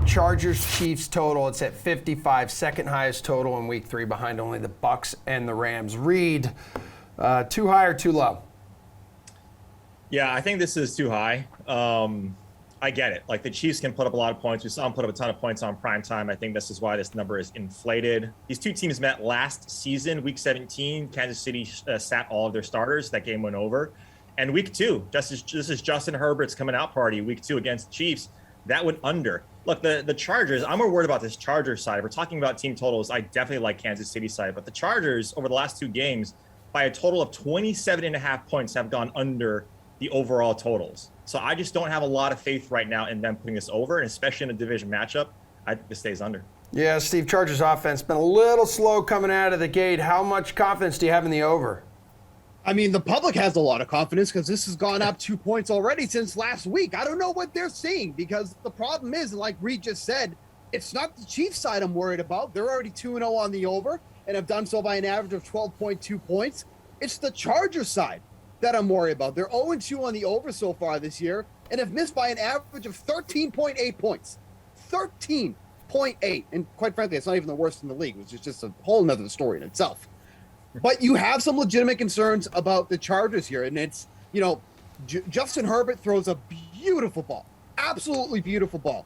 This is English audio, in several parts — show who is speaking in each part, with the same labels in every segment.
Speaker 1: Chargers-Chiefs total. It's at 55, second highest total in Week 3, behind only the Bucs and the Rams. Reid, too high or too low?
Speaker 2: Yeah, I think this is too high. I get it. Like, the Chiefs can put up a lot of points. We saw them put up a ton of points on primetime. I think this is why this number is inflated. These two teams met last season, Week 17. Kansas City sat all of their starters. That game went over. And Week 2, this is Justin Herbert's coming out party, Week 2 against the Chiefs. That went under. Look, the Chargers, I'm more worried about this Chargers side. If we're talking about team totals, I definitely like Kansas City side. But the Chargers, over the last 2 games, by a total of 27.5 points, have gone under the overall totals. So I just don't have a lot of faith right now in them putting this over, and especially in a division matchup, I think this stays under.
Speaker 1: Yeah, Steve, Chargers offense been a little slow coming out of the gate. How much confidence do you have in the over?
Speaker 3: I mean, the public has a lot of confidence because this has gone up 2 points already since last week. I don't know what they're seeing, because the problem is, like Reid just said, it's not the Chiefs side I'm worried about. They're already 2-0 on the over and have done so by an average of 12.2 points. It's the Chargers side that I'm worried about. They're 0-2 on the over so far this year and have missed by an average of 13.8 points. 13.8. And quite frankly, it's not even the worst in the league, which is just a whole nother story in itself. But you have some legitimate concerns about the Chargers here. And it's, Justin Herbert throws a beautiful ball, absolutely beautiful ball.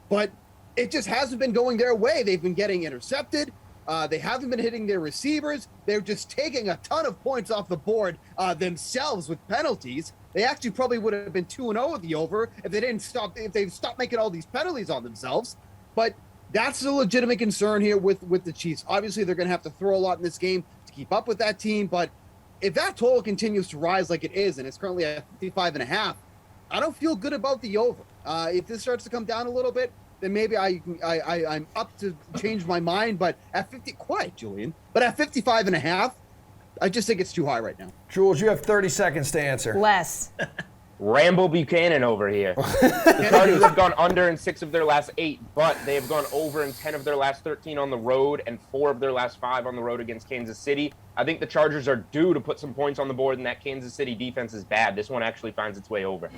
Speaker 3: But it just hasn't been going their way. They've been getting intercepted. They haven't been hitting their receivers. They're just taking a ton of points off the board themselves with penalties. They actually probably would have been 2-0 at the over if they stopped making all these penalties on themselves. But that's a legitimate concern here with the Chiefs. Obviously, they're going to have to throw a lot in this game to keep up with that team. But if that total continues to rise like it is, and it's currently at 55.5, I don't feel good about the over. If this starts to come down a little bit, then maybe I'm up to change my mind. But at 55.5, I just think it's too high right now.
Speaker 1: Jules, you have 30 seconds to answer.
Speaker 4: Less.
Speaker 5: Rambo Buchanan over here. The Chargers have gone under in 6 of their last 8, but they have gone over in 10 of their last 13 on the road and 4 of their last 5 on the road against Kansas City. I think the Chargers are due to put some points on the board, and that Kansas City defense is bad. This one actually finds its way over.